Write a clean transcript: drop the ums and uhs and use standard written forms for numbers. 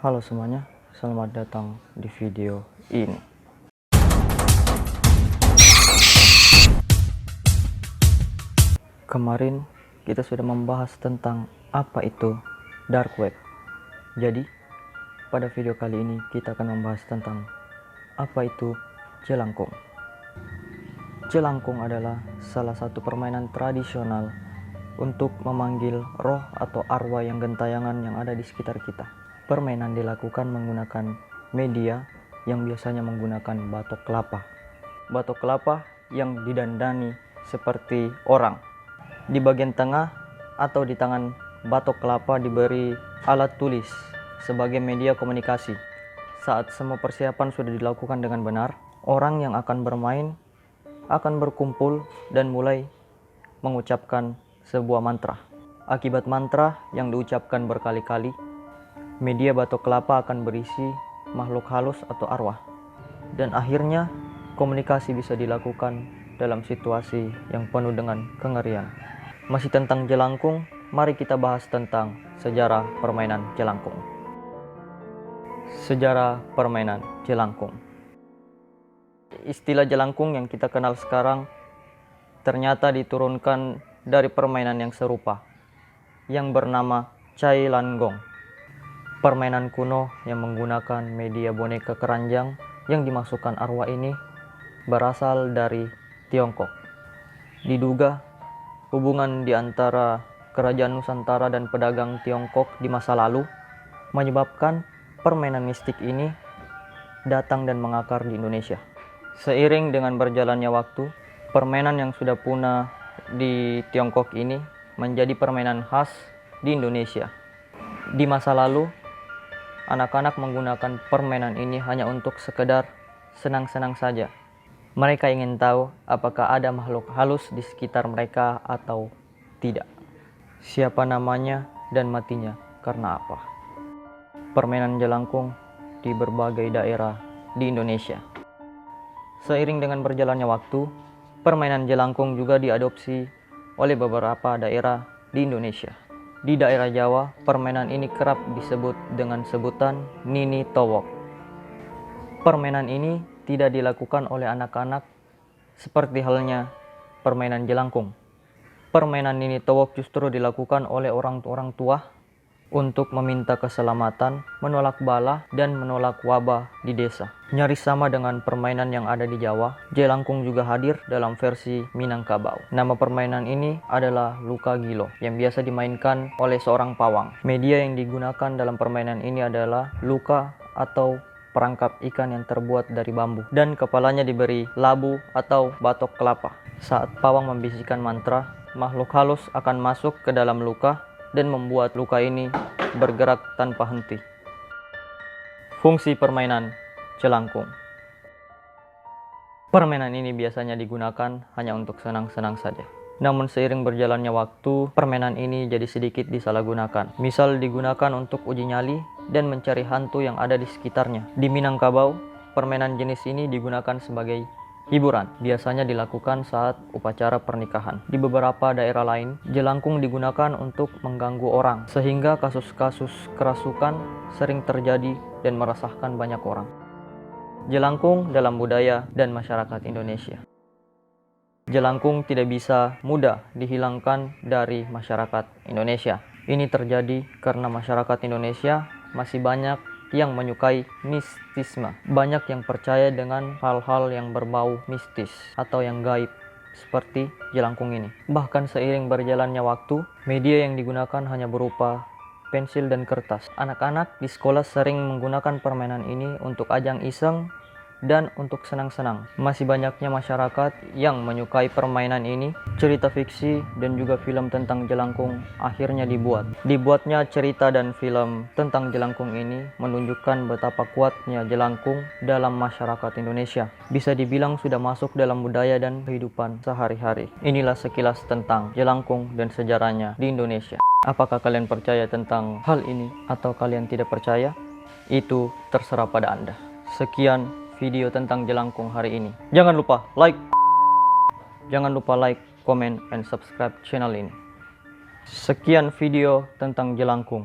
Halo semuanya, selamat datang di video ini. Kemarin kita sudah membahas tentang apa itu dark web. Jadi, pada video kali ini kita akan membahas tentang apa itu jelangkung. Jelangkung adalah salah satu permainan tradisional untuk memanggil roh atau arwah yang gentayangan yang ada di sekitar kita. Permainan dilakukan menggunakan media yang biasanya menggunakan batok kelapa. Batok kelapa yang didandani seperti orang. Di bagian tengah atau di tangan batok kelapa diberi alat tulis sebagai media komunikasi. Saat semua persiapan sudah dilakukan dengan benar, orang yang akan bermain akan berkumpul dan mulai mengucapkan sebuah mantra. Akibat mantra yang diucapkan berkali-kali, media batok kelapa akan berisi makhluk halus atau arwah. Dan akhirnya komunikasi bisa dilakukan dalam situasi yang penuh dengan kengerian. Masih tentang jelangkung, mari kita bahas tentang sejarah permainan jelangkung. Sejarah permainan jelangkung. Istilah jelangkung yang kita kenal sekarang ternyata diturunkan dari permainan yang serupa yang bernama Cai Lan Gong. Permainan kuno yang menggunakan media boneka keranjang yang dimasukkan arwah ini berasal dari Tiongkok. Diduga hubungan di antara kerajaan Nusantara dan pedagang Tiongkok di masa lalu menyebabkan permainan mistik ini datang dan mengakar di Indonesia. Seiring dengan berjalannya waktu, permainan yang sudah punah di Tiongkok ini menjadi permainan khas di Indonesia. Di masa lalu, anak-anak menggunakan permainan ini hanya untuk sekedar senang-senang saja. Mereka ingin tahu apakah ada makhluk halus di sekitar mereka atau tidak. Siapa namanya dan matinya karena apa. Permainan jelangkung di berbagai daerah di Indonesia. Seiring dengan berjalannya waktu, permainan jelangkung juga diadopsi oleh beberapa daerah di Indonesia. Di daerah Jawa, permainan ini kerap disebut dengan sebutan Nini Towok. Permainan ini tidak dilakukan oleh anak-anak seperti halnya permainan jelangkung. Permainan Nini Towok justru dilakukan oleh orang-orang tua untuk meminta keselamatan, menolak bala, dan menolak wabah di desa. Nyaris sama dengan permainan yang ada di Jawa, jelangkung juga hadir dalam versi Minangkabau. Nama permainan ini adalah Luka Gilo, yang biasa dimainkan oleh seorang pawang. Media yang digunakan dalam permainan ini adalah luka atau perangkap ikan yang terbuat dari bambu, dan kepalanya diberi labu atau batok kelapa. Saat pawang membisikkan mantra, makhluk halus akan masuk ke dalam luka dan membuat luka ini bergerak tanpa henti. Fungsi permainan jelangkung. Permainan ini biasanya digunakan hanya untuk senang-senang saja. Namun seiring berjalannya waktu, permainan ini jadi sedikit disalahgunakan. Misal digunakan untuk uji nyali dan mencari hantu yang ada di sekitarnya. Di Minangkabau, permainan jenis ini digunakan sebagai hiburan, biasanya dilakukan saat upacara pernikahan. Di beberapa daerah lain, jelangkung digunakan untuk mengganggu orang, sehingga kasus-kasus kerasukan sering terjadi dan meresahkan banyak orang. Jelangkung dalam budaya dan masyarakat Indonesia. Jelangkung tidak bisa mudah dihilangkan dari masyarakat Indonesia. Ini terjadi karena masyarakat Indonesia masih banyak yang menyukai mistisme. Banyak yang percaya dengan hal-hal yang berbau mistis atau yang gaib seperti jelangkung ini. Bahkan seiring berjalannya waktu, media yang digunakan hanya berupa pensil dan kertas. Anak-anak di sekolah sering menggunakan permainan ini untuk ajang iseng dan untuk senang-senang. Masih banyaknya masyarakat yang menyukai permainan ini. Cerita fiksi dan juga film tentang jelangkung akhirnya dibuat. Dibuatnya cerita dan film tentang jelangkung ini menunjukkan betapa kuatnya jelangkung dalam masyarakat Indonesia. Bisa dibilang sudah masuk dalam budaya dan kehidupan sehari-hari. Inilah sekilas tentang jelangkung dan sejarahnya di Indonesia. Apakah kalian percaya tentang hal ini atau kalian tidak percaya? Itu terserah pada Anda. Sekian video tentang jelangkung hari ini. Jangan lupa like, comment, and subscribe channel ini. Sekian video tentang jelangkung.